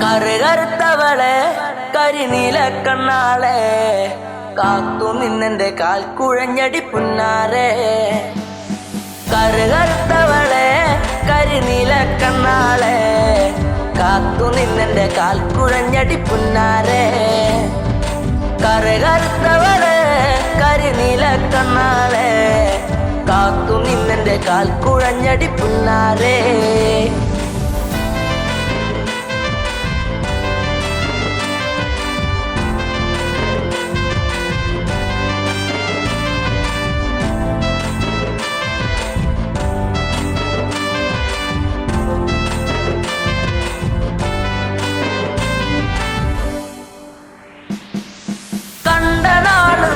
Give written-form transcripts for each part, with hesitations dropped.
കറുകറുത്തവളെ കരിനീല കണ്ണാളെ കാത്തു നിന്നെന്റെ കാൽ കുഴഞ്ഞടി പുന്നാരെ. കറുകറുത്തവളെ കരിനീല കണ്ണാളെ കാത്തു നിന്നെന്റെ കാൽ കുഴഞ്ഞടി പുന്നാരെ. കറുകറുത്തവളെ കരിനീല കണ്ണാളെ കാത്തു നിന്നെന്റെ കാൽ കുഴഞ്ഞടി പുന്നാരെ.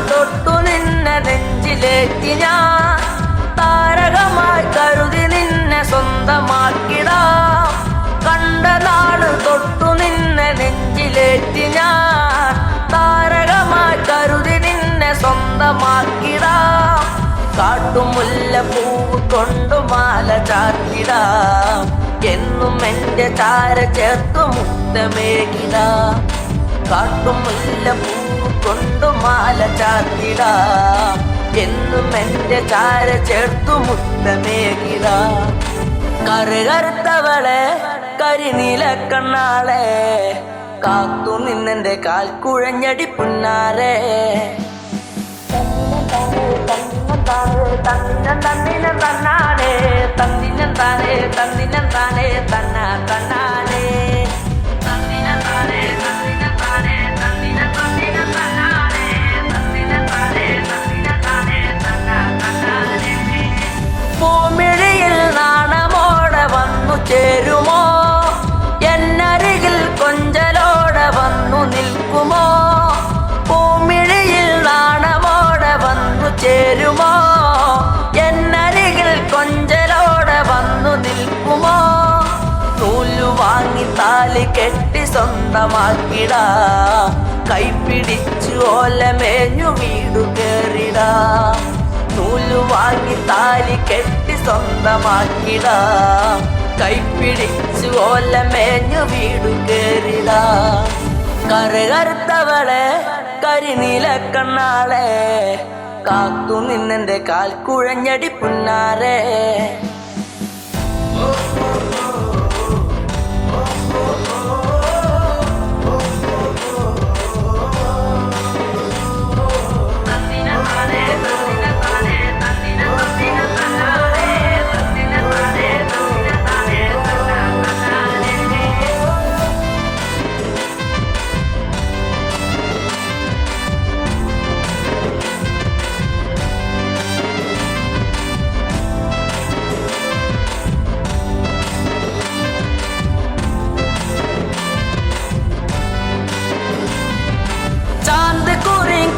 തൊട്ടു നിന്നെ നെഞ്ചിലേറ്റി ഞാൻ താരകമായി കരുതി നിന്നെ സ്വന്തമാക്കിടാം. കണ്ട നാട് തൊട്ടു നിന്നെ നെഞ്ചിലേറ്റി ഞാൻ താരകമായി കരുതി നിന്നെ സ്വന്തമാക്കിടാം. കാട്ടുമുല്ല പൂവ് കൊണ്ടു മാല ചാത്തിടാം. എന്നും എന്റെ ചാര ചേർത്തു മുത്തമേകിടാം. കാട്ടുമുല്ല പൂവ് കൊണ്ടു മാല ചാത്തിടാം. എന്നും എന്റെ ചാര ചേർത്തു മുത്തമേകിടാം. കറുകറുത്തവളെ കരിനീല കണ്ണാളെ കാത്തു നിന്നെന്റെ കാൽ കുഴഞ്ഞടി പുന്നാരെ. തന്നിനം തന്നാനേ തന്നിനം താനേ തന്നിനം താനേ തന്ന തന്നാനേ തന്നിനം താനേ തന്നിനം താനേ തന്നിനം തന്നിനം തന്നാനേ തന്നിനം താനേ തന്നിനം താനേ തന്ന തന്നാനേ. പൂമിഴിയിൽ നാണമോടെ വന്നു ചേരുമോ? എന്നരികിൽ കൊഞ്ചലോടെ വന്നു നിൽക്കുമോ? പൂമിഴിയിൽ നാണമോടെ വന്നു ചേരുമോ? എന്നരികിൽ കൊഞ്ചലോടെ വന്നു നിൽക്കുമോ? നൂലു വാങ്ങി താലി കെട്ടി സ്വന്തമാക്കിടാ. കൈപിടിച്ചു ഓലമേഞ്ഞു വീടു കേറിടാ. നൂലു വാങ്ങി താലി കെട്ടി സ്വന്തമാക്കിടാ. കൈപിടിച്ചു ഓലമേഞ്ഞു വീടു കേറിടാ. കറുകറുത്തവളെ കരിനീല കണ്ണാളെ കാത്തു നിന്നെന്റെ കാൽ കുഴഞ്ഞടി പുന്നാരെ.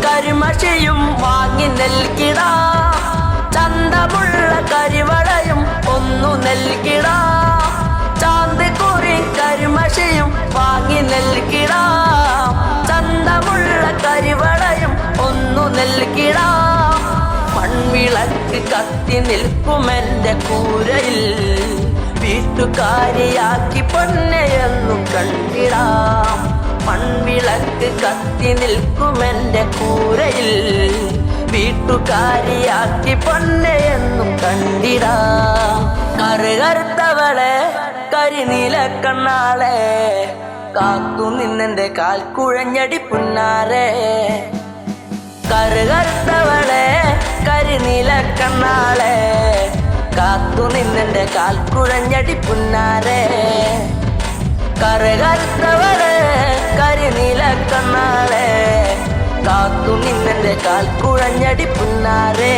കരിമഷിയും വാങ്ങി നൽകിടാ. ചന്തമുള്ള കരിവളയും ഒന്നു നൽകിടാ. ചാന്തിക്കുറി കരിമഷിയും വാങ്ങി നൽകിടാ. ചന്തമുള്ള കരിവളയും ഒന്നു നൽകിടാ. മൺവിളക്ക് കത്തി നിൽക്കുമെന്റെ കൂരയിൽ വീട്ടുകാരിയാക്കി പൊന്നെയെന്നു കണ്ടിടാം. മൺവിളക്ക് കത്തി നിൽക്കുമെന്റെ കൂരയിൽ വീട്ടുകാരിയാക്കി പൊന്നെയെന്നും കണ്ടിടാം. കറുകറുത്തവളെ കരിനീല കണ്ണാളെ കാത്തു നിന്നെന്റെ കാൽ കുഴഞ്ഞടി പുന്നാരെ. കറുകറുത്തവളെ കരിനീല കണ്ണാളെ കാത്തു നിന്നെന്റെ കാൽ കുഴഞ്ഞടി പുന്നാരെ. കറുകറുത്തവളെ കരിനീല കണ്ണാളെ കാത്തു നിന്നെന്റെ കാൽ കുഴഞ്ഞടി പുന്നാരെ.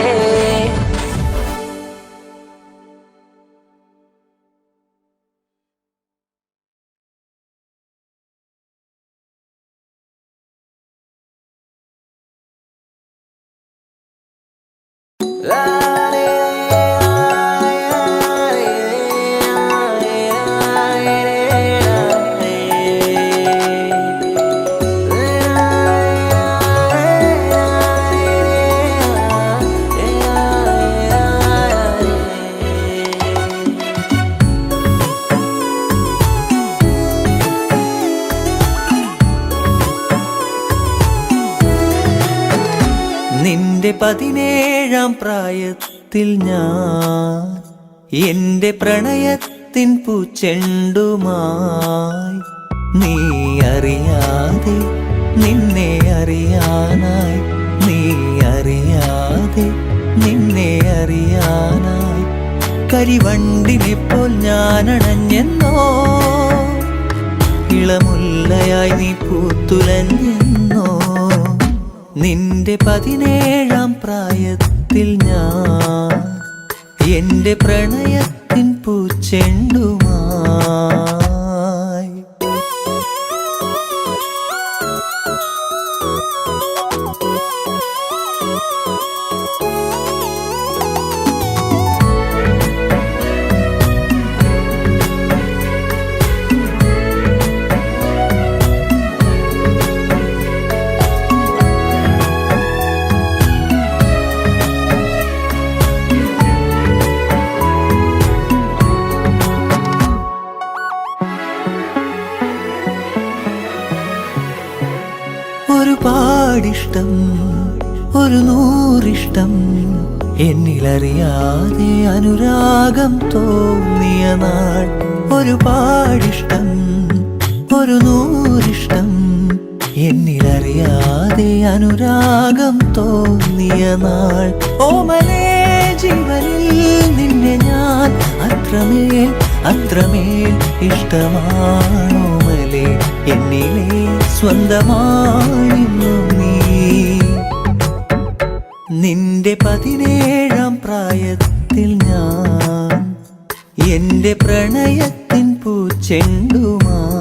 എന്റെ 17-ാം പ്രായത്തിൽ ഞാൻ എന്റെ പ്രണയത്തിൻ പൂച്ചെണ്ടുമായി നീ അറിയാതെ നിന്നെ അറിയാനായി, നീ അറിയാതെ നിന്നെ അറിയാനായി കരിവണ്ടിനെപ്പോൾ ഞാനണഞ്ഞെന്നോ, ഇളമുല്ലയായി നീ പൂത്തുലഞ്ഞെന്നോ. നിന്റെ 17-ാം പ്രായത്തിൽ ഞാൻ എന്റെ പ്രണയത്തിൻ പൂച്ചെണ്ടുമായി. ഒരുപാടിഷ്ടം, ഒരു നൂറിഷ്ടം, എന്നിലറിയാതെ അനുരാഗം തോന്നിയ നാൾ. ഒരുപാടിഷ്ടം, ഒരു നൂറിഷ്ടം, എന്നിലറിയാതെ അനുരാഗം തോന്നിയ നാൾ. ഓമലേ ജീവനിൽ നിന്നെ ഞാൻ അത്രമേൽ അത്രമേൽ ഇഷ്ടമാണോമലേ, എന്നിലെ സ്വന്തമായിരുന്നു നീ. നിന്റെ 17-ാം പ്രായത്തിൽ ഞാൻ എന്റെ പ്രണയത്തിൻ പൂച്ചെണ്ടുമായി.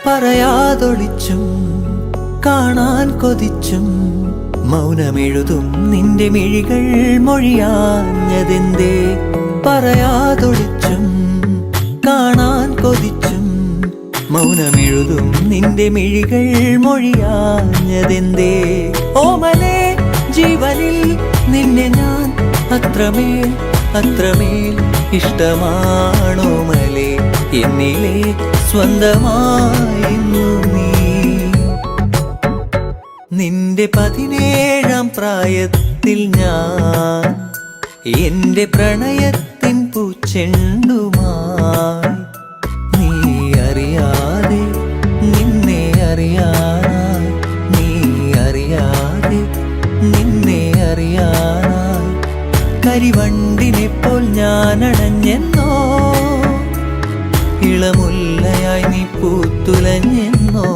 പറയാതൊളിച്ചും കാണാൻ കൊതിച്ചും മൗനമെഴുതും നിന്റെ മിഴികൾ മൊഴിയാഞ്ഞതെന്തേ. പറയാതൊളിച്ചും കാണാൻ കൊതിച്ചും മൗനമെഴുതും നിന്റെ മിഴികൾ മൊഴിയാഞ്ഞതെന്തേ. ഓമലേ ജീവനിൽ നിന്നെ ഞാൻ അത്രമേൽ അത്രമേൽ ഇഷ്ടമാണോമലേ, എന്നിലെ സ്വന്തമായിരുന്നു നീ. നിന്റെ 17-ാം പ്രായത്തിൽ ഞാൻ എന്റെ പ്രണയത്തിൻ പൂച്ചെണ്ടുമായി. നീ അറിയാതെ നിന്നെ അറിയാനായി, നീ അറിയാതെ നിന്നെ അറിയാനായി കരിവണ്ടിനെപ്പോൾ ഞാനണഞ്ഞെന്നോ, ഇളമുല്ലയായി നീ പൂത്തുലഞ്ഞെന്നോ.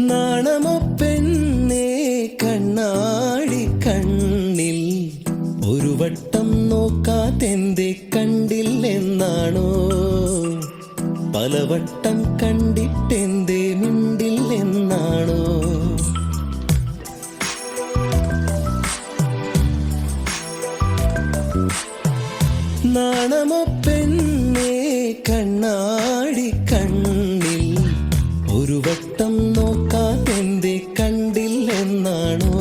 നാണമോ പെണ്ണേ കണ്ണാടി കണ്ണിൽ ഒരു വട്ടം നോക്കാതെന്തേ കണ്ടില്ലെന്നാണോ, പലവട്ടം കണ്ടിട്ടെന്തേ മിണ്ടില്ലെന്നാണോ. നാണമോ പെണ്ണേ കണ്ണാടി കണ്ണിൽ ഒരു വട്ടം നോക്കാതെന്തേ കണ്ടില്ലെന്നാണോ,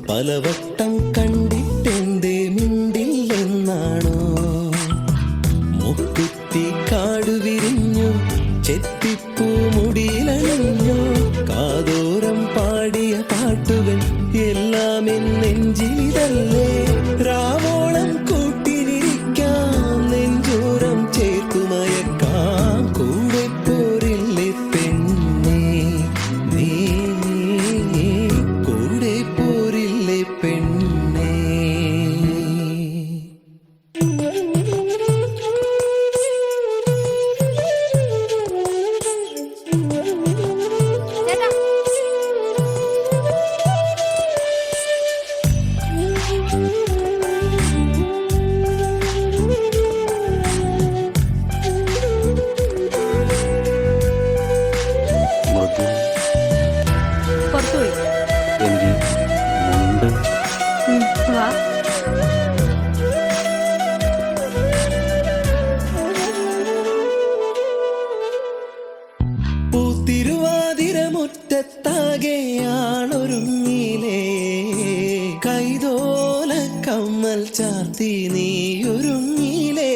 പലവട്ടം ചെത്തിപ്പൂ മുടിയിലണിഞ്ഞോ കാതോരം പാടിയ പാട്ടുകൾ എല്ലാം എൻ നെഞ്ചിലിതല്ലേ രാവോളം കൂട്ടിനിരിക്കാം നെഞ്ചോരം ചേർത്തുമയക്കാം കൂടെ പോരില്ലേ പെണ്ണേ നീ കൂടെ പോരില്ലേ പെണ്ണേ പുറത്തുപോയി വാ പൂത്തിരുവാതിരമുറ്റത്താകെയാണൊരുങ്ങിലേ കൈതോല കമ്മൽ ചാർത്തി നീയൊരുങ്ങിലേ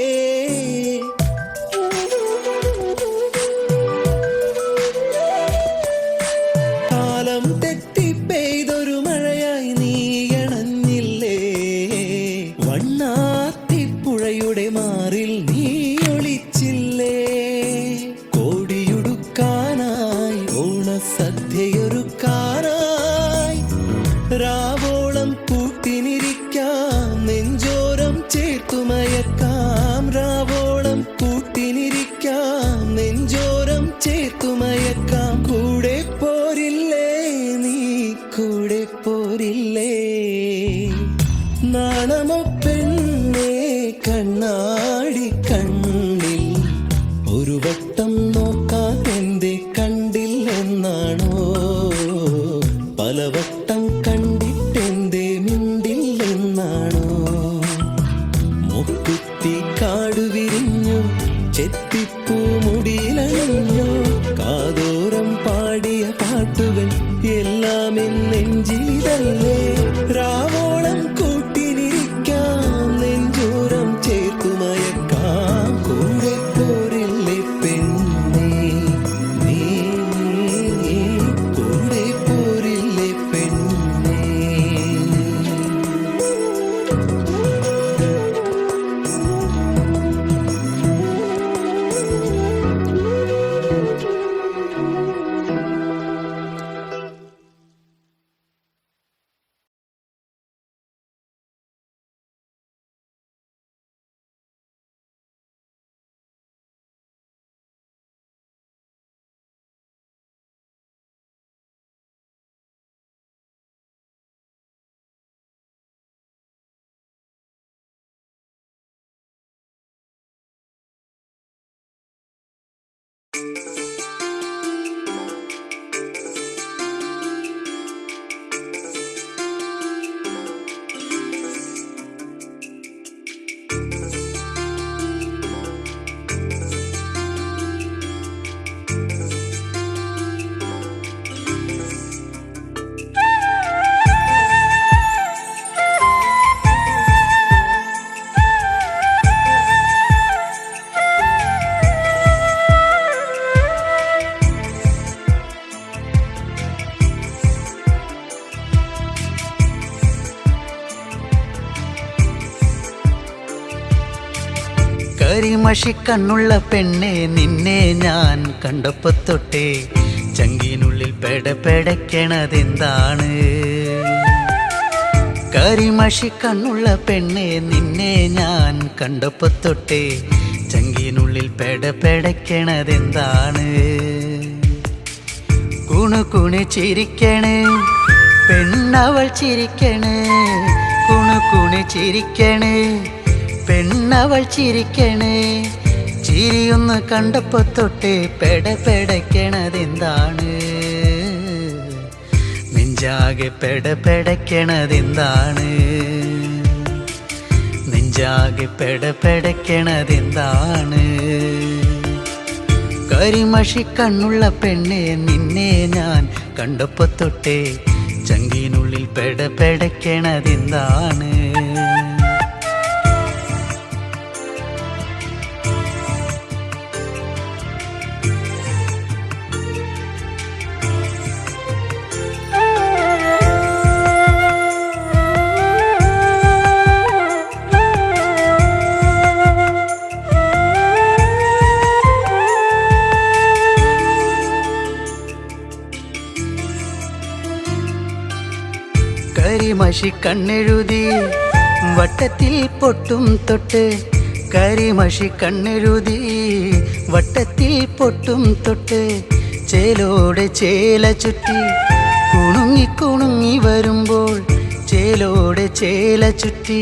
കാലം തെറ്റി പെയ്തൊരു മഴയായി നീയണഞ്ഞില്ലേ വണ്ണാത്തിപ്പുഴയുടെ മാറിൽ നീ ഒളിച്ചില്ലേ കോടിയുടുക്കാനായി ഓണസദ്യയൊരുക്കാനായി രാവോളം കൂട്ടിനിരിക്കാം നെഞ്ചോരം ചേർത്തുമയക്കാം രാവോളം കൂട്ടിനിരിക്കാം നെഞ്ചോരം ചേർത്തുമയക്കാം കൂടെ പോരില്ലേ നീ കൂടെ പോരില്ലേ നാണമോ പെണ്ണേ കണ്ണാടി കണ്ണിൽ ഒരു വട്ടം നോക്കാൻ എന്റെ കണ്ടില്ലെന്നാണോ പലവട്ടം കണ്ടിട്ടെന്റെ മിണ്ടില്ലെന്നാണോ മുക്കുത്തി കാടു വിരിഞ്ഞു ചെത്തിപ്പൂ മുടിയിലണിഞ്ഞു കാതോരം പാടിയ പാട്ടുകൾ എല്ലാം എൻ നെഞ്ചിലിതല്ലേ രാവോളം കൂട്ടിനിരിക്കാം നെഞ്ചോരം ചേർത്തുമയക്കാം കൂടെ പോരില്ലേ പെണ്ണേ നീ കൂടെ പോരില്ലേ പെണ്ണേ കരിമഷിക്കണ്ണുള്ള പെണ്ണെ നിന്നെ ഞാൻ കണ്ടപ്പോ തൊട്ടേ ചങ്കിനുള്ളിൽ പെടപ്പെടക്കണതെന്താണ് കരിമഷിക്കണ്ണുള്ള പെണ്ണെ നിന്നെ ഞാൻ കണ്ടപ്പോ തൊട്ടേ ചങ്കിനുള്ളിൽ പെടപ്പെടക്കണതെന്താണ് കുണുകുണി ചിരിക്കണേ പെണ്ണവൾ ചിരിക്കണേ കുണുകുണി ചിരിക്കണേ പെണ്ണവൾ ചിരിക്കണേ ചിരിയൊന്ന് കണ്ടപ്പോ തൊട്ടേ പെടപ്പെടക്കണതെന്താണ് നെഞ്ചാകെ പെടപ്പെടക്കണതെന്താണ് നെഞ്ചാകെ പെടപ്പെടക്കണതെന്താണ് കരിമഷിക്കണ്ണുള്ള പെണ്ണെ നിന്നെ ഞാൻ കണ്ടപ്പോ തൊട്ടേ ചങ്കിനുള്ളിൽ പെടപ്പെടക്കണതെന്താണ് കരിമഷി കണ്ണെഴുതി വട്ടത്തിൽ പൊട്ടും തൊട്ട് കരിമഷി കണ്ണെഴുതി വട്ടത്തിൽ പൊട്ടും തൊട്ട് ചേലോടെ ചേല ചുറ്റി കുണുങ്ങി കുണുങ്ങി വരുമ്പോൾ ചേലോടെ ചേല ചുറ്റി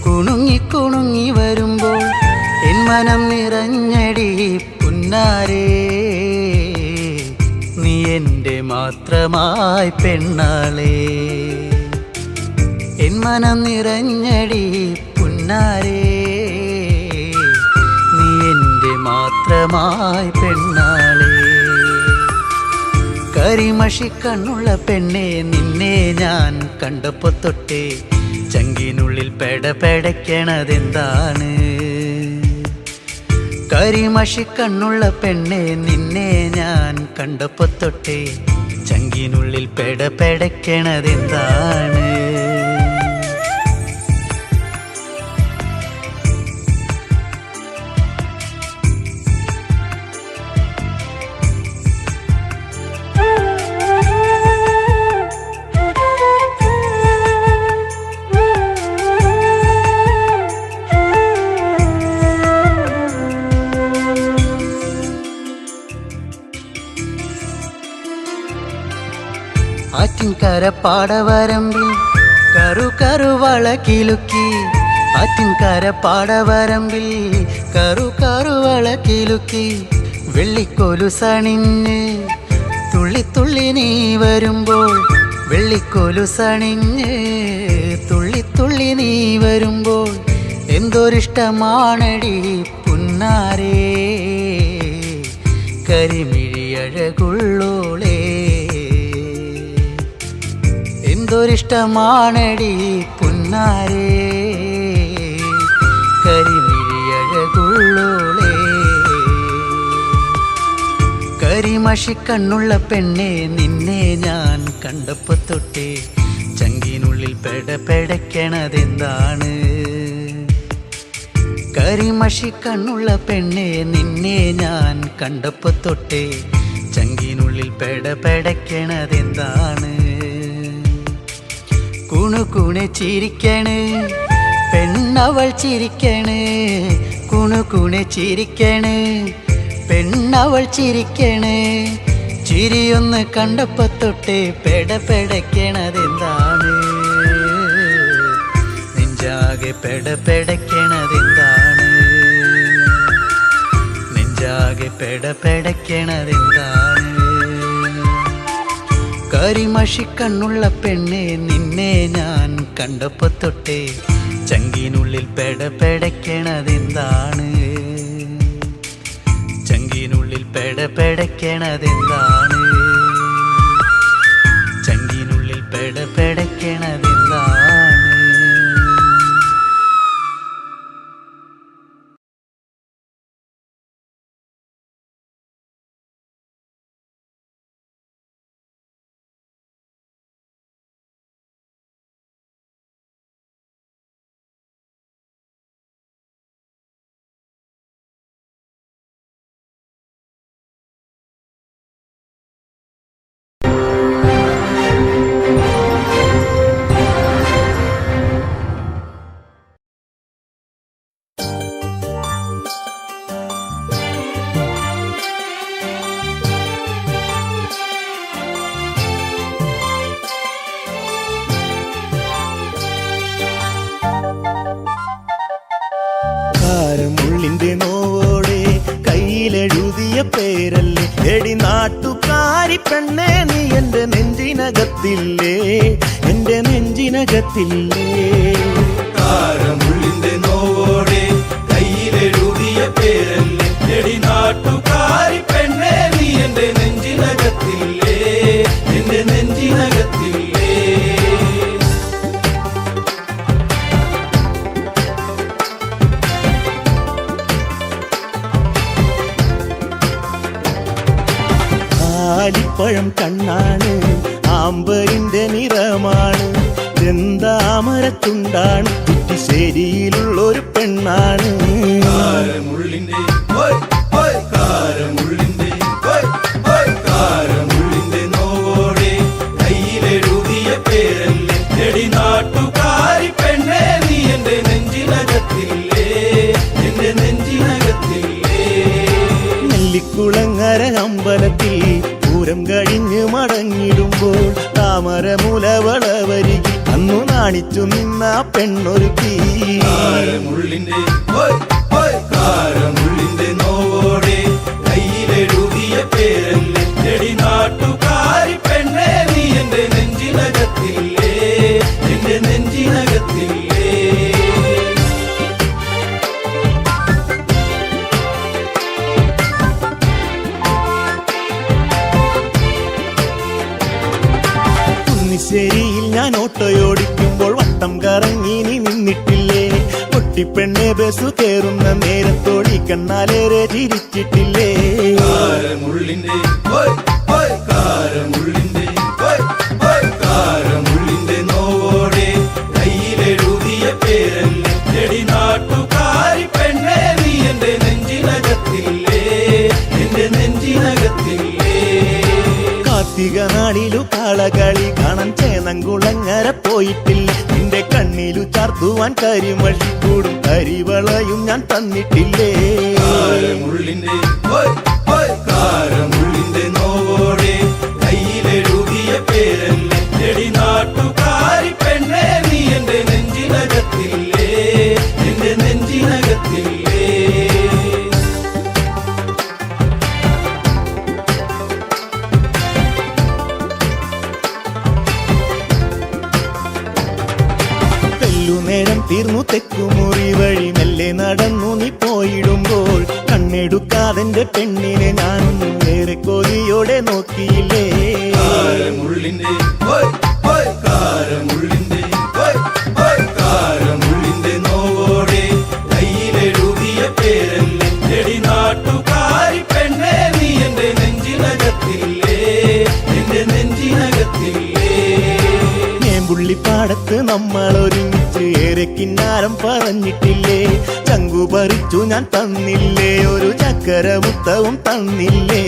കുണുങ്ങി കുണുങ്ങി വരുമ്പോൾ എൻ മനം നിറഞ്ഞടി പുന്നാരേ നീ എൻ്റെ മാത്രമായി പെണ്ണാളേ എൻ മനം നിറഞ്ഞടി പുന്നാരേ നീ എൻ്റെ മാത്രമായി പെണ്ണാളേ കരിമഷി കണ്ണുള്ള പെണ്ണെ നിന്നെ ഞാൻ കണ്ടപ്പോ തൊട്ടേ ചങ്കിനുള്ളിൽ പെടപെടയ്ക്കണതെന്താണ് കരിമഷി കണ്ണുള്ള പെണ്ണെ നിന്നെ ഞാൻ കണ്ടപ്പോ തൊട്ടേ ചങ്കിനുള്ളിൽ പെടപെടയ്ക്കണതെന്താണ് ആറ്റിൻകര പാടവരമ്പിൽ കറു കറുവള കിലുക്കി ആറ്റിൻകര പാടവരമ്പിൽ കറു കറുവള കിലുക്കി വെള്ളിക്കൊലുസണിഞ്ഞ് തുള്ളി തുള്ളി നീ വരുമ്പോൾ വെള്ളിക്കൊലുസണിഞ്ഞ് തുള്ളി തുള്ളി നീ വരുമ്പോൾ എന്തൊരിഷ്ടമാണടി പുന്നാരേ കരിമിഴി അഴകുള്ളോളേ എന്തൊരിഷ്ടമാണടി പുന്നാരേ കരിമിഴി അഴകുള്ളോളേ കരിമഷി കണ്ണുള്ള പെണ്ണെ നിന്നെ ഞാൻ കണ്ടപ്പോ തൊട്ടേ ചങ്കിനുള്ളിൽ പെടപെടയ്ക്കണതെന്താണ് കരിമഷി കണ്ണുള്ള പെണ്ണെ നിന്നെ ഞാൻ കണ്ടപ്പോ തൊട്ടേ ചങ്കിനുള്ളിൽ പെടപെടയ്ക്കണതെന്താണ് കുണുകുണെ ചിരിക്കണ് പെണ്ണവൾ ചിരിക്കണ് കുണുകുണെ ചിരിക്കണ് പെണ്ണവൾ ചിരിക്കണ് ചിരിയൊന്ന് കണ്ടപ്പോ തൊട്ടേ പെടപെടയ്ക്കണതെന്താണ് നെഞ്ചാകെ പെടപെടയ്ക്കണതെന്താണ് നെഞ്ചാകെ പെടപെടയ്ക്കണതെന്താണ് കരിമഷി കണ്ണുള്ള പെണ്ണെ നിന്നെ ഞാൻ കണ്ടപ്പോ തൊട്ടേ ചങ്കിനുള്ളിൽ പെടപെടയ്ക്കണതെന്താണ് ചങ്കിനുള്ളിൽ പെടപെടയ്ക്കണതെന്താണ് ചങ്കിനുള്ളിൽ പെടപെടയ്ക്കണതെന്താണ് ഭാരമുള്ളിന്റെ നോവോടെ കയ്യിലെഴുതിയ പേരല്ലേ എടി നാട്ടുകാരി പെണ്ണേ നീ എന്റെ നെഞ്ചിനകത്തില്ലേ എന്റെ നെഞ്ചിനകത്തില്ലേ ഭാരമുള്ളിന്റെ നോവോടെ കയ്യിലെഴുതിയ പേരല്ലേ എടി നാട്ടുകാരി പെണ്ണേ നീ എന്റെ നെഞ്ചിനകത്തില്ലേ എന്റെ നെഞ്ചിനകത്തില്ലേ ആലിപ്പഴം കണ്ണാണ് ആമ്പരിന്റെ നിറമാണ് ചെന്താമരത്തുണ്ടാണ് കുറ്റിശ്ശേരിയിലുള്ളൊരു പെണ്ണാണ് കാരമുള്ളിന്റെ കാരമുള്ളിന്റെ കാരമുള്ളിന്റെ നോവോടെ കയ്യിലെഴുതിയ പേരല്ലേ എടി കുളങ്ങര അമ്പലത്തിൽ പൂരം കഴിഞ്ഞ് മടങ്ങിടുമ്പോൾ താമരമുലവളവരികിൽ അന്നു നാണിച്ചു നിന്ന പെണ്ണൊരുത്തി കാരമുള്ളിന്റെ കാരമുള്ളിന്റെ നോവോടെ കയ്യിലെഴുതിയ പേരല്ലേ എടി നാട്ടുകാരി പെണ്ണെ നീ എന്റെ നെഞ്ചിനകത്തില്ലേ എന്റെ നെഞ്ചിനകത്തില്ലേ കുന്നിശ്ശേരിയിൽ ഞാൻ ഓട്ടോയോടിക്കുമ്പോൾ വട്ടം കറങ്ങി നീ നിന്നിട്ടില്ലേ പൊട്ടിപ്പെണ്ണെ ബസ് കയറുന്ന നേരത്തോടി കണ്ണാലേറെ ചിരിച്ചിട്ടില്ലേ കാരമുള്ളിന്റെ കാരമുള്ളിന്റെ കാരമുള്ളിന്റെ നോവോടെ കയ്യിലെഴുതിയ പേരല്ലേ എടി നാട്ടുകാരി പെണ്ണെ നീ എന്റെ നെഞ്ചിനകത്തില്ലേ എന്റെ നെഞ്ചിനകത്തില്ലേ കാർത്തിക നാളിലു കാളകളി കാണാൻ ചേന്നംകുളങ്ങര പോയിട്ടില്ല നിന്റെ കണ്ണിലു ചാർത്തുവാൻ കരിമഷി കൂടും കരിവളയും ഞാൻ തന്നിട്ടില്ലേ കാരമുള്ളിന്റെ കാരമുള്ളിന്റെ നോവോടെ കയ്യിലെഴുതിയ പേരല്ലേ എടി നാട്ടുകാരി പെണ്ണെ നീ എന്റെ നെഞ്ചിനകത്തില്ലേ എന്റെ നെഞ്ചിനകത്തില്ലേ നേരം തീർന്നു തെക്കുമുറി വഴി മെല്ലെ നടന്നു നീ പോയിടുമ്പോൾ കണ്ണെടുക്കാതെന്റെ പെണ്ണിനെ ഞാനൊന്നും ഏറെ കൊതിയോടെ നോക്കിയില്ലേ കാരമുള്ളിന്റെ കാരമുള്ളിന്റെ കാരമുള്ളിന്റെ നോവോടെ കയ്യിലെഴുതിയ പേരല്ലേ എടി നാട്ടുകാരി പെണ്ണെ നീ എന്റെ നെഞ്ചിനകത്തില്ലേ എന്റെ നെഞ്ചിനകത്തില്ലേ പുള്ളിപ്പാടത്ത് നമ്മൾ ഒരുമിച്ച് ഏറെ കിന്നാരം പറഞ്ഞിട്ടില്ലേ ചങ്കു പറിച്ചു ഞാൻ തന്നില്ലേ ഒരു ചക്കര മുത്തവും തന്നില്ലേ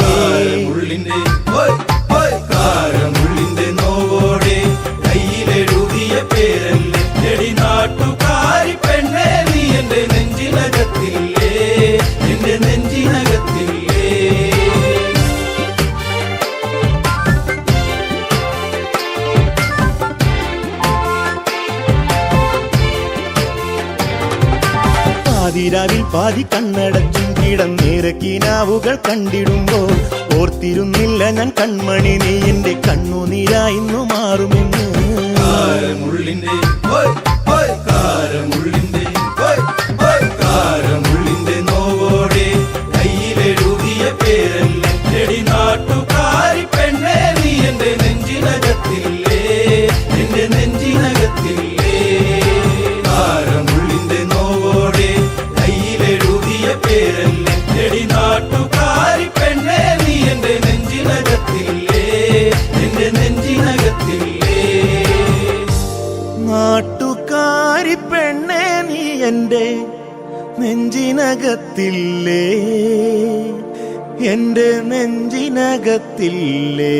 കാരമുള്ളിന്റെ കാരമുള്ളിന്റെ നോവോടെ കയ്യിലെഴുതിയ പേരല്ലേ എടി നാട്ടുകാരി പെണ്ണെ നീ എന്റെ നെഞ്ചിനകത്തില്ലേ എന്റെ നെഞ്ചിനകത്തില്ലേ പാതിരാവിൽ പാതി കണ്ണടച്ചും കിടന്നേറെ കിനാവുകൾ കണ്ടിടുമ്പോൾ ഓർത്തിരുന്നില്ല ഞാൻ കൺമണി നീ എന്റെ കണ്ണുനീരായിന്നു മാറുമെന്ന് കാരമുള്ളിന്റെ കാരമുള്ളിന്റെ കാരമുള്ളിന്റെ നോവോടെ കയ്യിലെഴുതിയ പേരല്ലേ എടി നാട്ടുകാരി പെണ്ണെ നീ എന്റെ നെഞ്ചിനകത്തില്ലേ എന്റെ നെഞ്ചിനകത്തില്ലേ കാരമുള്ളിന്റെ നോവോടെ കയ്യിലെഴുതിയ പേരല്ലേ എടി നാട്ടുകാരി പെണ്ണെ നീ എന്റെ നെഞ്ചിനകത്തില്ലേ എന്റെ നെഞ്ചിനകത്തില്ലേ നാട്ടുകാരി പെണ്ണെ നീ എന്റെ നെഞ്ചിനകത്തില്ലേ എന്റെ നെഞ്ചിനകത്തില്ലേ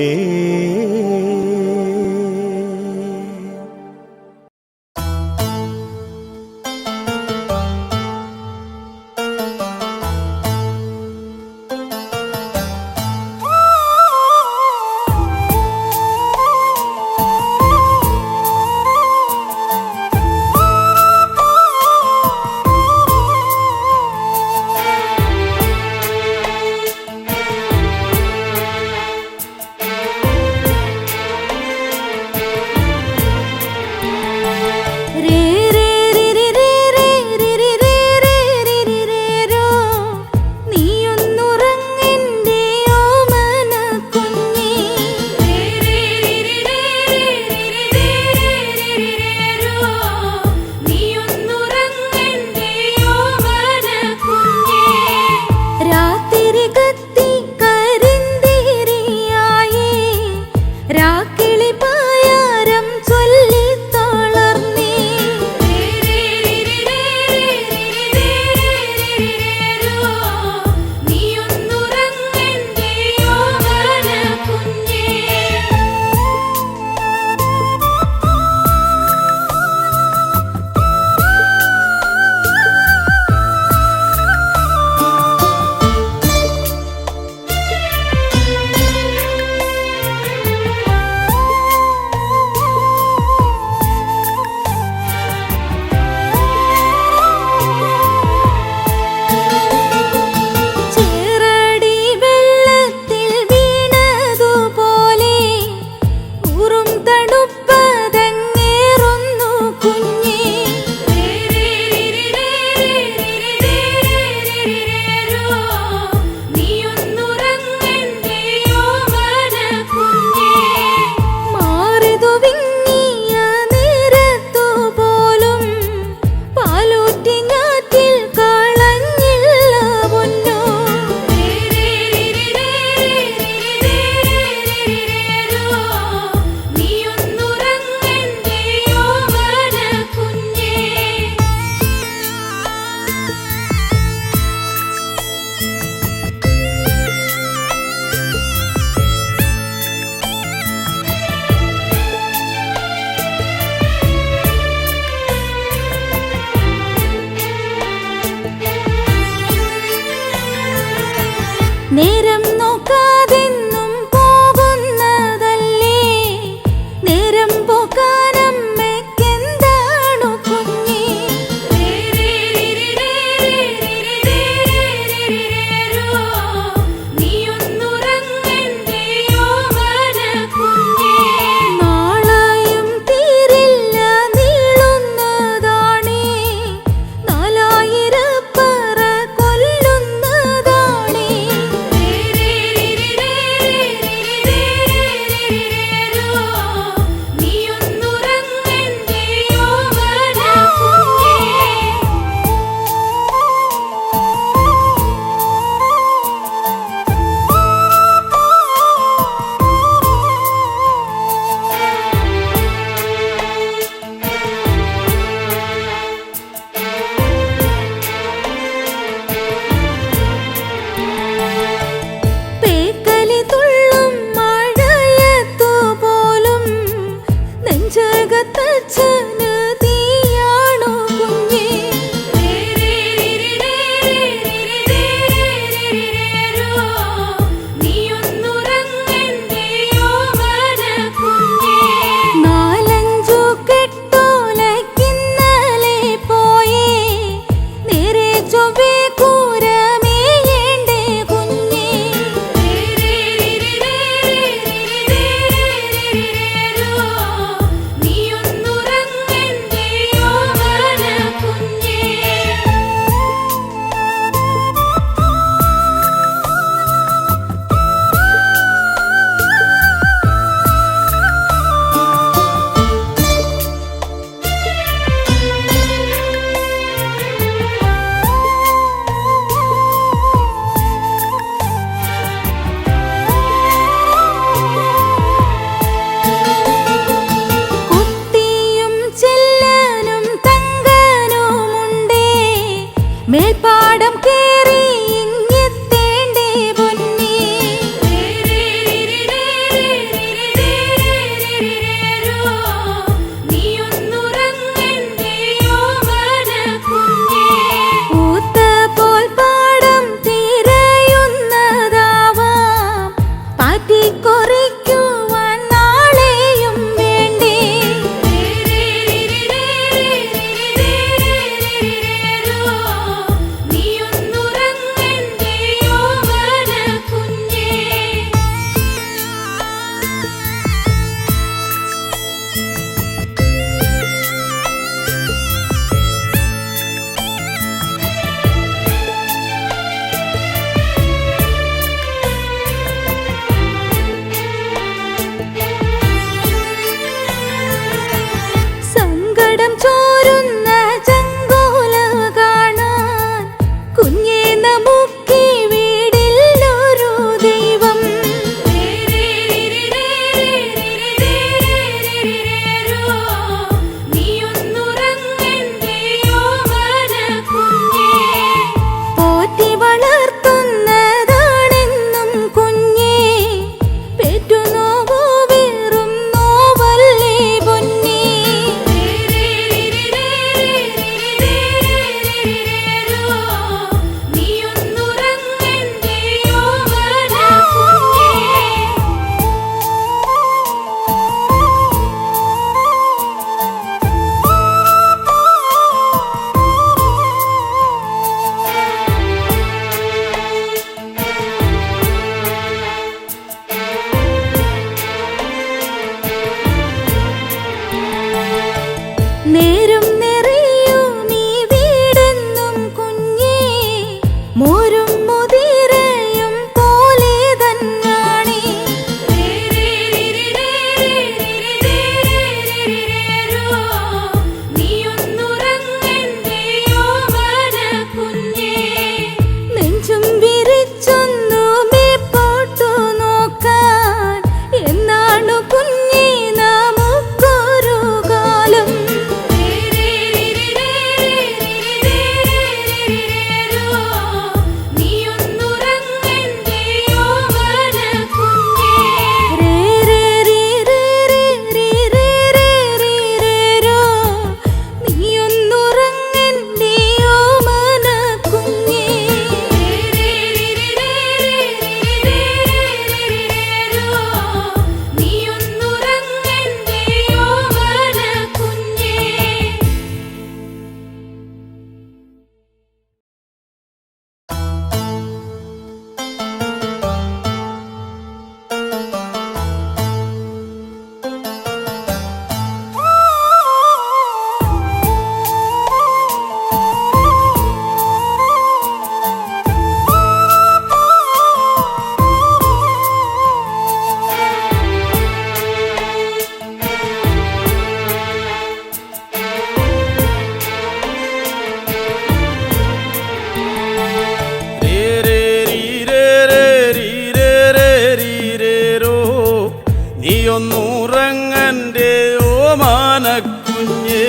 നീയൊന്നുറങ്ങന്റെ ഓമാനക്കുഞ്ഞേ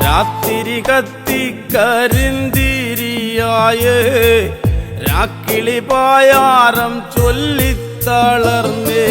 രാത്തിരി കത്തിക്കരിന്തിരിയായേ രാക്കിളി പായാരം ചൊല്ലിത്തളർന്നേ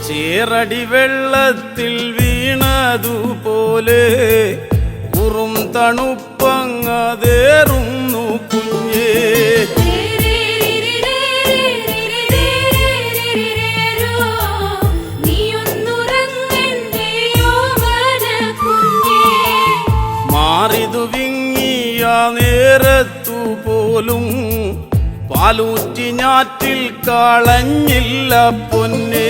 ചേറടി വെള്ളത്തിൽ വീണതുപോലെ ഉറും തണുപ്പങ്ങതേറുന്നു കുഞ്ഞേ മാറിതു വിങ്ങിയ നേരത്തു പോലും പാലൂറ്റി ഞാറ്റിൽ കളഞ്ഞില്ല പൊന്നേ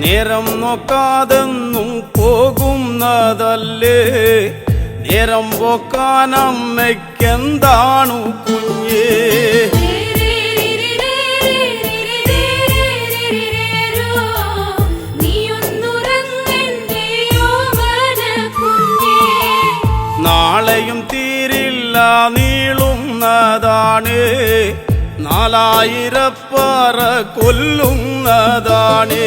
നേരം നോക്കാതെന്നും പോകുന്നതല്ലേ നേരം പോക്കാനമ്മയ്ക്കെന്താണു കുഞ്ഞേ നാളെയും തീരില്ല നീളുന്നതാണ് 4000 പറ കൊല്ലുന്നതാണ്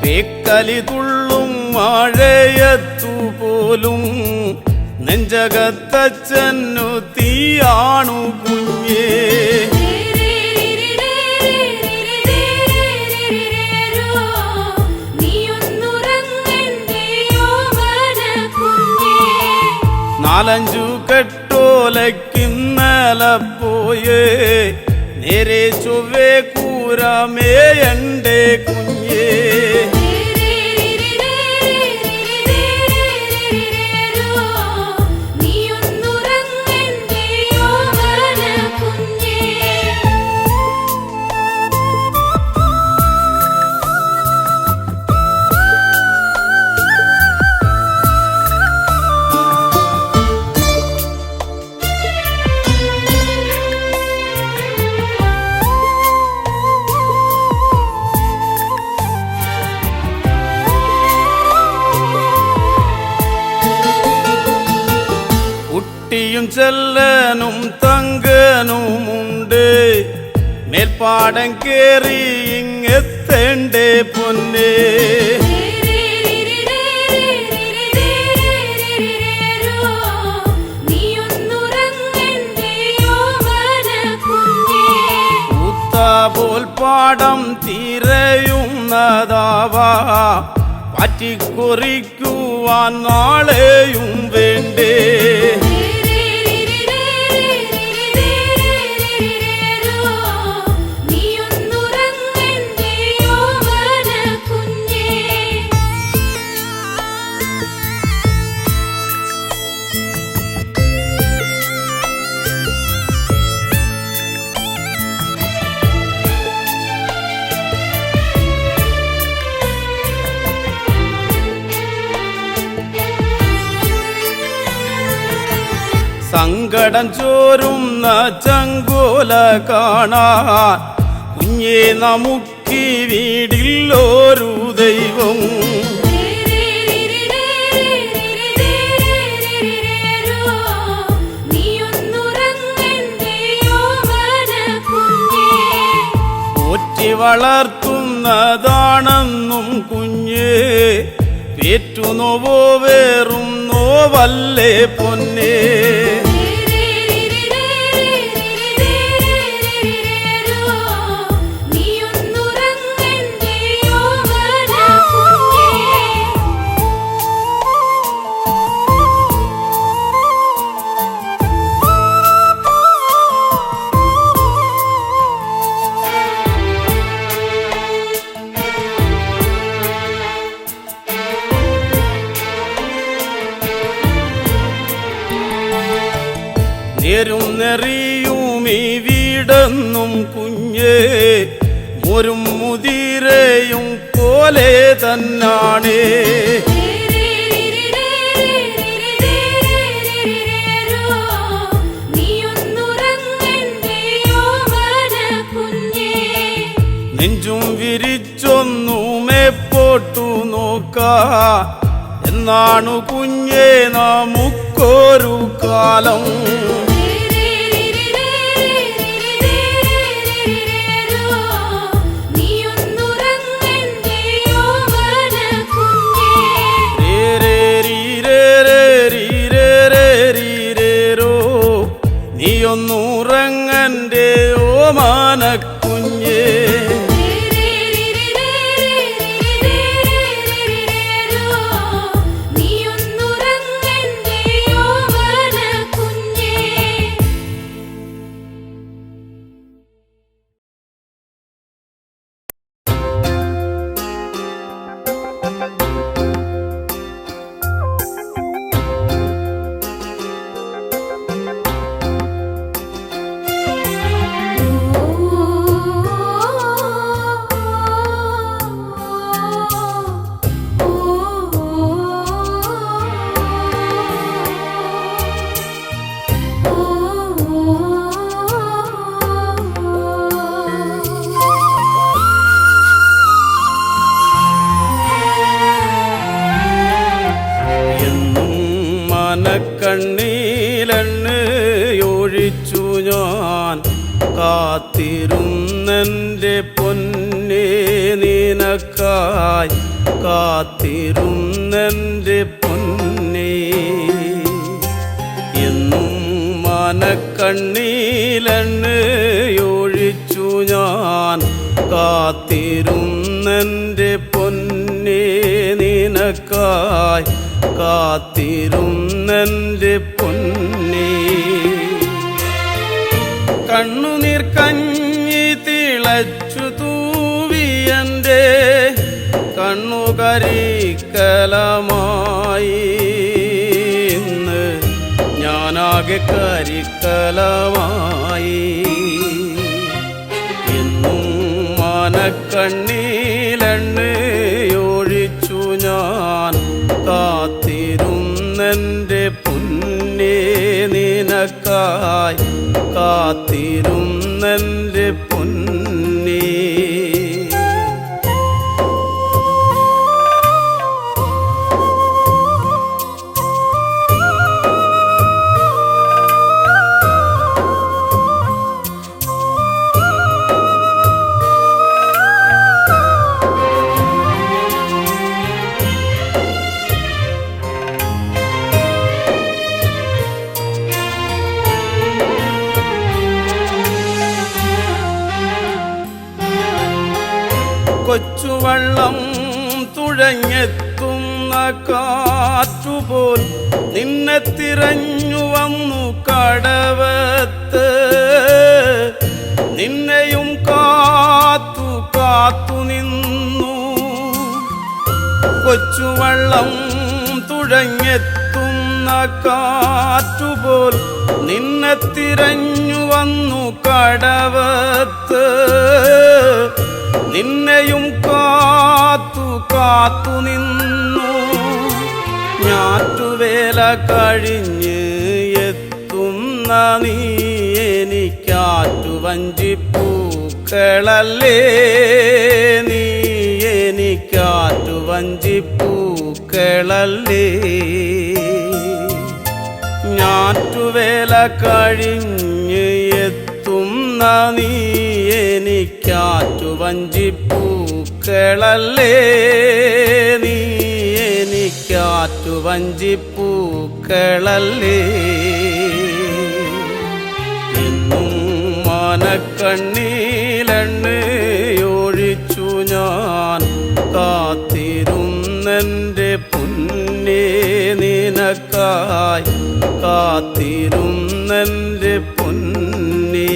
പേക്കലി തുള്ളും മഴയത്തു പോലും നെഞ്ചകത്തച്ഛനു തീയാണു കുഞ്ഞേ നാലഞ്ചു കെട്ടോലക്കിന്നല പോയേ നേരെ ചൊവ്വേ കൂരമേയണ്ടേ കുഞ്ഞേ കുട്ടിയും ചെല്ലനും തങ്കനുമുണ്ട് മേൽപ്പാടം കേറി ഇങ്ങെത്തേണ്ടേ പൊന്നേ പോൽ പാടം തിരയുന്നതാവാ പാറ്റിക്കുറിക്കുവാൻ നാളെയും വേണ്ടേ സങ്കടം ചോരുന്ന ചങ്കോല കാണാൻ കുഞ്ഞേ നമുക്കീ വീടില്ലൊരു ദൈവം. പോറ്റി വളർത്തുന്നതാണെന്നും കുഞ്ഞേ പേറ്റു നോവോ വേറും നോവല്ലേ പൊന്നേ. നേരും നെറിയും ഈ വീടെന്നും കുഞ്ഞേ മോരും മുതിരയും പോലെ തന്നാണേ. നെഞ്ചും വിരിച്ചൊന്നുമേ പോട്ടു നോക്കാ എന്നാണു കുഞ്ഞേ നമുക്കൊരു കാലം. നീയൊന്നുറങ്ങന്റെ ഓമാനക്കുഞ്ഞേ. കണ്ണീലെണ്ണയൊഴിച്ചു ഞാൻ കാത്തിരുന്നെൻ്റെ പൊന്നേ നിനക്കായി കാത്തിരുന്നെൻ്റെ പൊന്നേ. എന്നും മനക്കണ്ണീലെണ്ണയൊഴിച്ചു ഞാൻ കാത്തിരുന്നെൻ്റെ പൊന്നേ നിനക്കായി കാത്തിരുന്നെൻ്റെ പൊന്നേ. കണ്ണുനീർ കഞ്ഞി തിളച്ചു തൂവിയൻ്റെ കണ്ണുകരിക്കലമായി ഇന്ന് ഞാനാകെ കരിക്കലമായി. എന്നും മനക്കണ്ണീലെണ്ണയൊഴിച്ചു ഞാൻ കാത്തിരുന്നെൻ്റെ പൊന്നേ നിനക്കായി കാത്തിരുന്നെൻ്റെ പൊന്നേ. കൊച്ചുവള്ളം തുഴഞ്ഞെത്തുന്ന കാറ്റുപോൽ നിന്നെ തിരഞ്ഞു വന്നു കടവത്ത്. നിന്നെയും കാത്തു കാത്തു നിന്നു. കൊച്ചുവള്ളം തുഴഞ്ഞെത്തുന്ന കാറ്റുപോൽ നിന്നെ തിരഞ്ഞു വന്നു കടവത്ത്. നിന്നെയും കാത്തു കാത്തു നിന്നു. ഞാറ്റുവേല കഴിഞ്ഞ് എത്തും നീ എനിക്കാറ്റുവഞ്ചിപ്പൂക്കളല്ലേ, നീ എനിക്കാറ്റുവഞ്ചിപ്പൂക്കളല്ലേ. ഞാറ്റുവേല കഴിഞ്ഞ് എത്തുന്ന നീ എനിക്കാറ്റുവഞ്ചിപ്പൂക്കളല്ലേ, നീ എനിക്കാറ്റുവഞ്ചിപ്പൂക്കളല്ലേ. എന്നും മനക്കണ്ണീലെണ്ണയൊഴിച്ചു ഞാൻ കാത്തിരുന്നെൻ്റെ പൊന്നേ നിനക്കായി, കാത്തിരുന്നെൻ്റെ പൊന്നേ.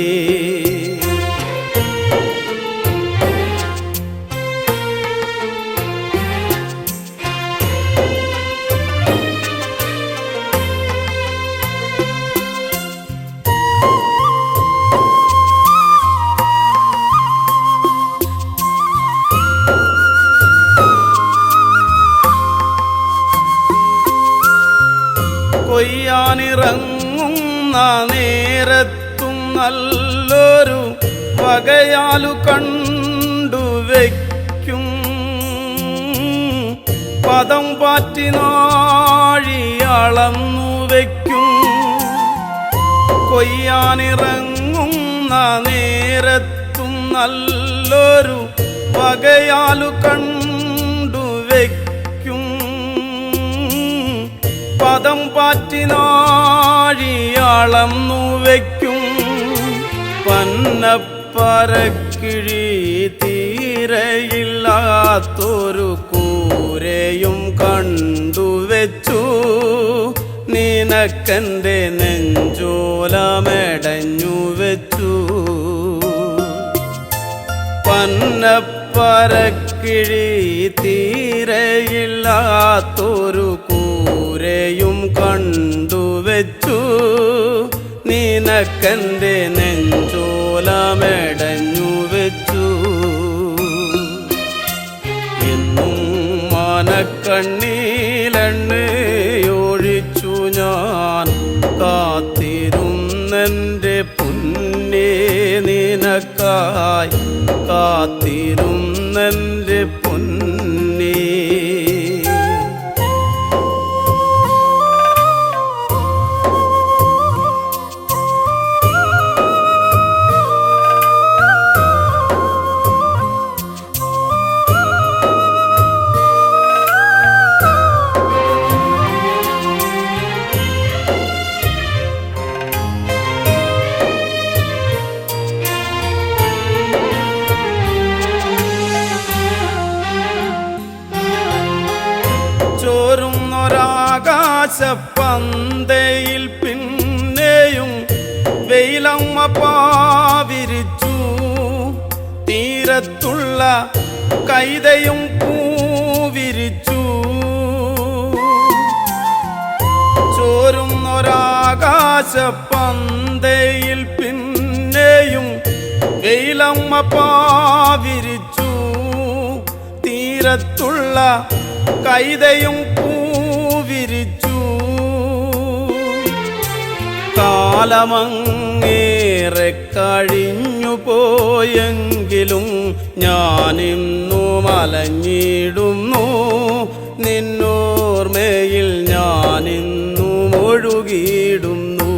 കൊയ്യാനിറങ്ങുന്ന നേരത്തും നല്ലൊരു വകയാലു കണ്ടുവയ്ക്കും, പദം പാറ്റി നാഴി അളന്നു വയ്ക്കും. കൊയ്യാനിറങ്ങുന്ന നേരത്തും നല്ലൊരു വകയാലു കണ്ടുവയ്ക്കും, പദം പാറ്റി നാഴി അളന്നു വയ്ക്കും. പന്നപ്പരക്കിഴി തീരയില്ലാത്തൊരു കൂരയും കണ്ടുവച്ചു, നിനക്കെൻ്റെ നെഞ്ചോലമെടഞ്ഞു വെച്ചു. പന്നപ്പരക്കിഴി തീരയില്ലാത്തൊരു കൂരയും കണ്ടുവച്ചു, നിനക്കെൻ്റെ നെഞ്ചോലമെടഞ്ഞു വെച്ചു. എന്നും മനക്കണ്ണീലെണ്ണയൊഴിച്ചു ഞാൻ കാത്തിരുന്നെൻ്റെ പൊന്നേ നിനക്കായി, കാത്തിരുന്നെൻ്റെ പൊന്നേ. ചോരുന്നൊരാകാശപ്പന്തയിൽ പിന്നെയും വെയിലമ്മ പാവിരിച്ചു, തീരത്തുള്ള കൈതയും പൂവിരിച്ചു. ചോരുന്നൊരാകാശപ്പന്തയിൽ പിന്നെയും വെയിലമ്മ പാവിരിച്ചു, തീരത്തുള്ള കൈതയും പൂവിരിച്ചു. കാലമങ്ങേറെ കഴിഞ്ഞു പോയെങ്കിലും ഞാനിന്നു മലഞ്ഞിടുന്നു, നിന്നോർമ്മയിൽ ഞാനിന്നു ഒഴുകിയിടുന്നു.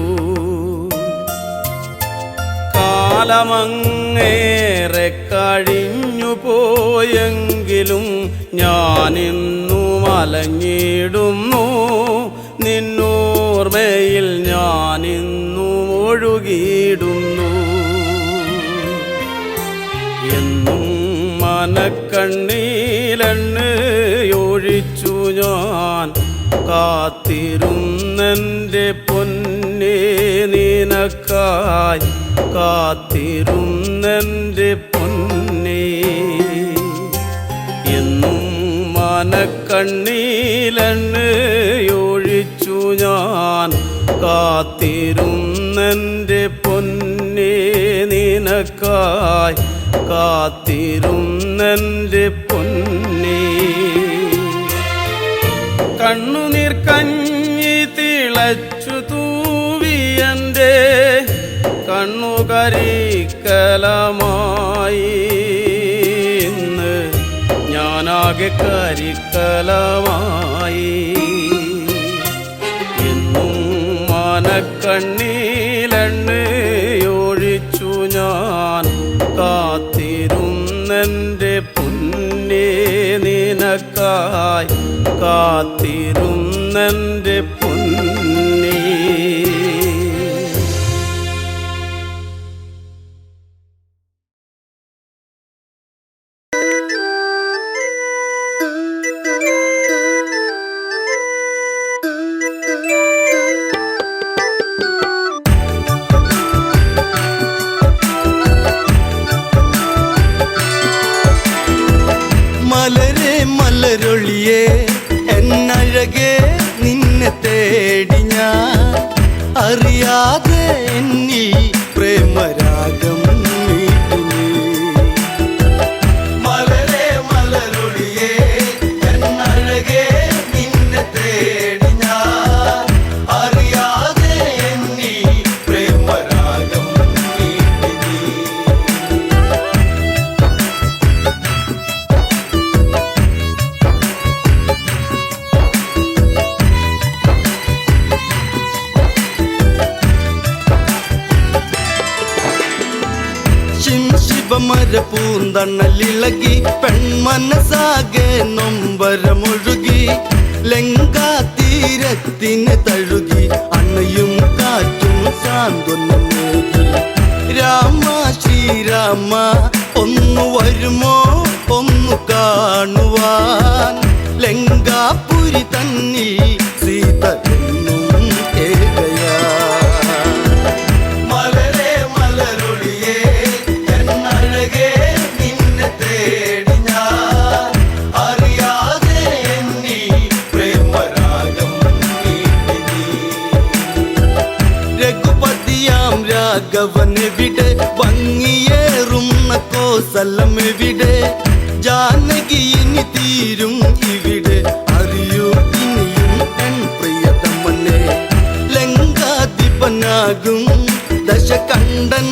കാലമങ്ങേറെ കഴിഞ്ഞു പോയെങ്കിലും ഞാനിന്നു മലഞ്ഞിടുന്നു, നിന്നോർമ്മയിൽ ഞാനിന്നു ഒഴുകിയിടുന്നു. എന്നും മനക്കണ്ണീലെണ്ണയൊഴിച്ചു ഞാൻ കാത്തിരുന്നെൻ്റെ പൊന്നേ നിനക്കായി, കാത്തിരുന്നെൻ്റെ പൊന്നേ. എന്നും മനക്കണ്ണീലെണ്ണയൊഴിച്ചു ഞാൻ കാത്തിരുന്നെൻ്റെ പൊന്നേ നിനക്കായി, കാത്തിരുന്നെൻ്റെ പൊന്നേ. കണ്ണുനീർ കഞ്ഞി തിളച്ചു തൂവിയൻ്റെ കണ്ണുകരിക്കലമായി ഇന്ന് ഞാനാകെ കരിക്കലമായി എന്നും മനക്കണ്ണീലെണ്ണയൊഴിച്ചു ഞാൻ കാത്തിരുന്നെൻ്റെ പൊന്നേ നിനക്കായി കാത്തിരുന്നെൻ്റെ പൊന്നേ. മലരെ മലരൊളിയേ എന്നഴകേ നിന്നെ തേടി ഞാൻ അറിയാതെ എന്നിൽ പ്രേമരാഗം മീട്ടി നീ. മലരെ മലരൊളിയേ എന്നഴകേ നിന്നെ തേടി ഞാൻ അറിയാതെ എന്നിൽ പ്രേമരാഗം മീട്ടി നീ. ശിവമരപൂന്തണലിളകി പെൺമനസാകെ നൊമ്പരമൊഴുകി ലങ്കാതീരത്തിന് തഴുകി അണയും കാറ്റും സാന്ത്വനമേകി. രാമ ശ്രീരാമ ഒന്നു വരുമോ ഒന്നു കാണുവാൻ ലങ്കാപുരി തന്നിൽ സീത എന്നും ഏകയാ. മലരെ മലരൊളിയേ എന്നഴകേ നിന്നെ തേടി ഞാൻ അറിയാതെ എന്നിൽ പ്രേമരാഗം മീട്ടി നീ. രഘുപതിയാം രാഘവനെവിടെ ഭംഗിയേറുന്ന കോസലമെവിടെ ജാനകി ഇനി തീരും ഇവിടെ അറിയൂ ഇനിയും എൻ പ്രിയതമനെ. ലങ്കാധിപനാകും ദശകണ്ഠൻ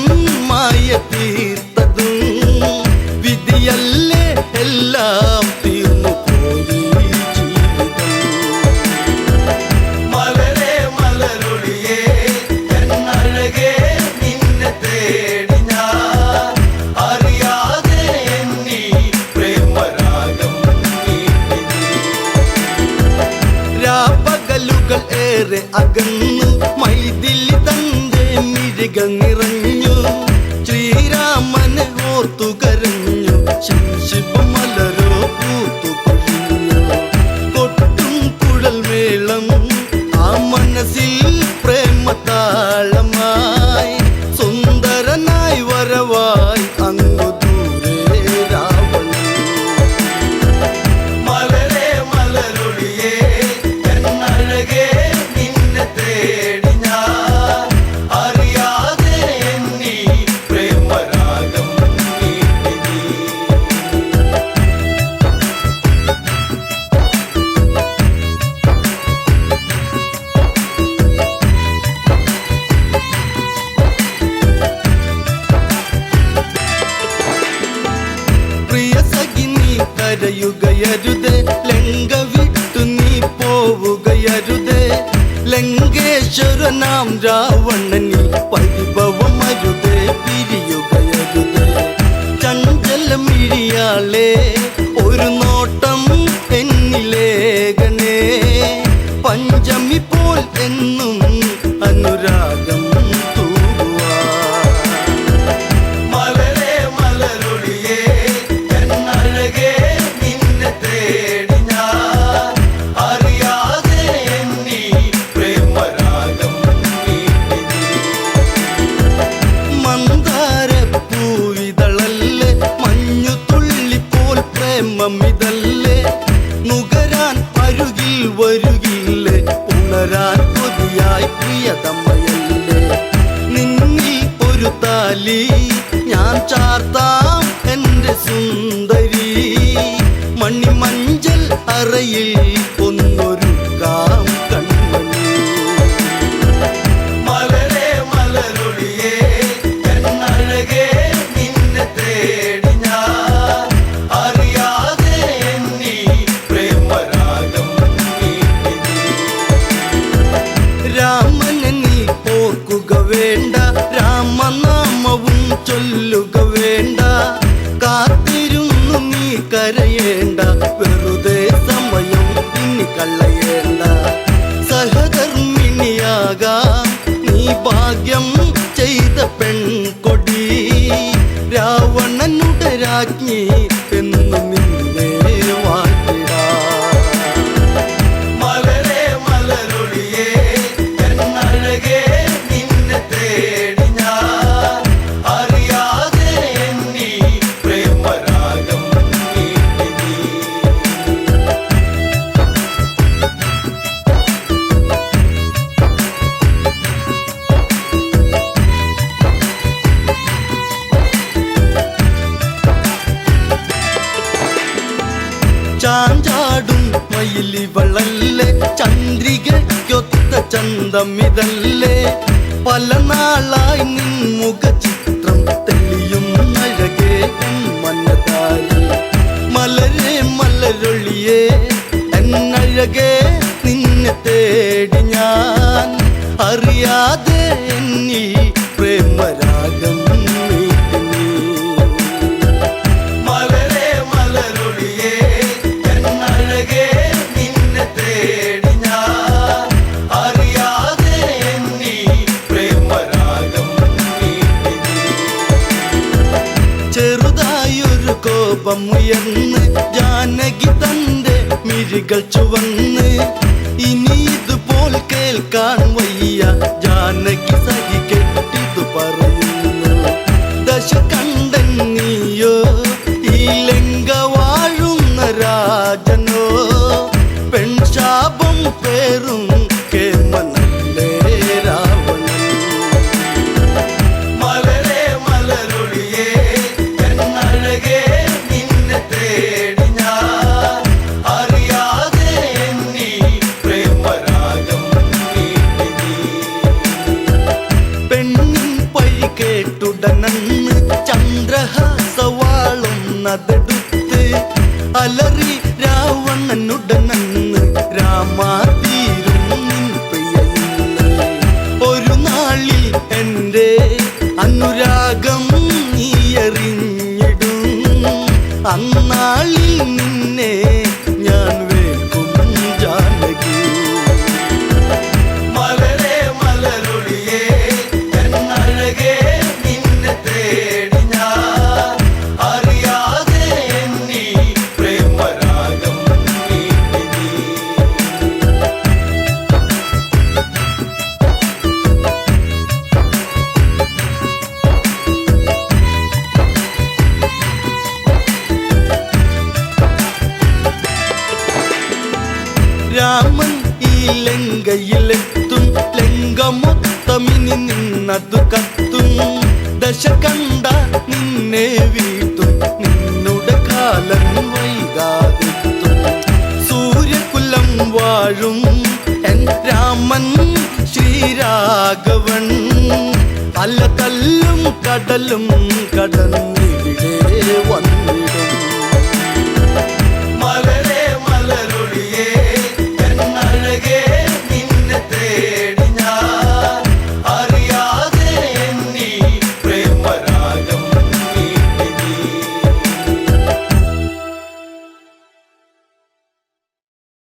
മായ തീർത്തതും വിധിയല്ലേ എല്ലാം തീർന്നു പോയി ജീവിതം. മലരെ മലരൊളിയേ എന്നഴകേ നിന്നെ തേടി ഞാൻ അറിയാതെ എന്നിൽ പ്രേമരാഗം മീട്ടി നീ. രാപ്പകലുകൾ ഏറെ അകന്നു മൈഥിലി തന്റെ മിഴികൾ നിറഞ്ഞു ശ്രീരാമനെ ഓർത്തു കരഞ്ഞു ശിവമലരോ പൂത്തു കൊഴിഞ്ഞു. കൊട്ടും കുഴൽ മേളം ആ മനസ്സിൽ പ്രേമതാളമായി സുന്ദരനായി വരവായി അങ്ങു ദൂരെ രാവണൻ. മലരെ മലരൊളിയേ എന്നഴകേ നിന്നെ തേടി ഞാൻ അറിയാതെ എന്നിൽ പ്രേമരാഗം മീട്ടി നീ. പ്രിയ സഖി നീ കരയുകയരുതേ ലങ്ക വിട്ടു നീ പോവുകയരുതേ. ലങ്കേശ്വരനാം രാവണനിൽ പരിഭവമരുതേ പിരിയുകയരുതേ. ചഞ്ചലമിഴിയാളെ ഒരു നോട്ടം എന്നിലേകണേ പഞ്ചമി പോൽ എന്നും അനുരാഗം തൂവാൻ. മലരെ മലരൊളിയേ എന്നഴകേ നിന്നെ തേടി ഞാൻ അറിയാതെ എന്നിൽ പ്രേമരാഗം മീട്ടി നീ. മന്ദാരപ്പൂവിതളല്ലേ മഞ്ഞു തുള്ളിപ്പോൾ പ്രേമമിതല്ലേ നുകരാൻ അരുകിൽ വരുകില്ലേ ഉണരാൻ കൊതിയായി പ്രിയതമയല്ലേ. നിന്നിൽ ഒരു താലി ഞാൻ ചാർത്താം എൻ്റെ സുന്ദരി മണിമഞ്ചൽ അറയിൽ ഒന്നൊരുക്കാം കൺമണി. മലരെ മലരൊളിയേ ചൊല്ലുക വേണ്ട, കാത്തിരുന്നു നീ കരയേണ്ട, വെറുതെ സമയം ഇനി കളയേണ്ട. സഹധർമ്മിണിയാകാം നീ ഭാഗ്യം ചെയ്ത പെൺകൊടി, രാവണനുടെ രാജ്ഞി എന്നു നിന്നെ വാഴ്ത്തിടാം. മലരെ മലരൊളിയേ എന്നഴകേ നിന്നെ തേടി ഞാൻ, അറിയാതെ എന്നീ പ്രേമരാഗം നീട്ടി നീ. ചാഞ്ചാടും മയിലിവളല്ലേ, ചന്ദ്രികയ്ക്കൊത്ത ചന്തമിതല്ലേ, പല നാളായി നിൻ മുഖചിത്രം തെളിയും അഴകേ മനതാരി. മലരെ മലരൊളിയേ എന്നഴകേ നിന്നെ തേടി ഞാൻ, അറിയാതെ എന്നീ പ്രേമരാഗം നീട്ടി നീ. മലരെ മലരൊളിയേ എന്നഴകേ നിന്നെ തേടി ഞാൻ, അറിയാതെ എന്നീ പ്രേമരാഗം നീട്ടി നീ. ചെറുതായൊരു കോപമുയർന്ന് ജാനകി തന്റെ മിഴികൾ ചുവന്ന്, ഇനി ഇതുപോൽ കേൾക്കാൻ വയ്യ ജാനകി സഹി കെട്ടിതു പറയുന്നു. ദശ കണ്ടൻ നീയോ ഈ ലങ്ക വാഴുന്ന രാജനോ, പെൺശാപം പേറും കേമനല്ലേ രാവണൻ. മലരെ മലരൊളിയേ എന്നഴകേ നിന്നെ തേടി ഞാൻ, അറിയാതെ എന്നീ പ്രേമരാഗം നീട്ടി നീ. പെണ്ണിൻ പഴി കേട്ടുടനന്ന് ചന്ദ്രഹാസവാളുന്നതെടുത്ത്, അലറി രാവണനുടനന്ന് രാമാതീരും നിൻ പ്രിയന്ന്. ഒരു നാളിൽ എൻ്റെ അനുരാഗം നീ എറിഞ്ഞിടും, അന്നാളിൽ നിന്നെ ഞാൻ വേൽക്കും ജാനകി. മലരെ മലരൊളിയേ എന്നഴകേ നിന്നെ തേടി ഞാൻ, അറിയാതെ എന്നീ പ്രേമരാഗം നീട്ടി നീ. രാമൻ ഈ ലങ്കയിലെത്തും, ലങ്ക മൊത്തമിനി നിന്നതു കത്തും, ദശ കണ്ട നിന്നെ വീട്ടും, നിന്നുടെ കാലം വൈകാതെത്തും. സൂര്യകുലം വാഴും എൻ രാമൻ ശ്രീരാഘവൻ, അല തല്ലും കടലും കടന്നു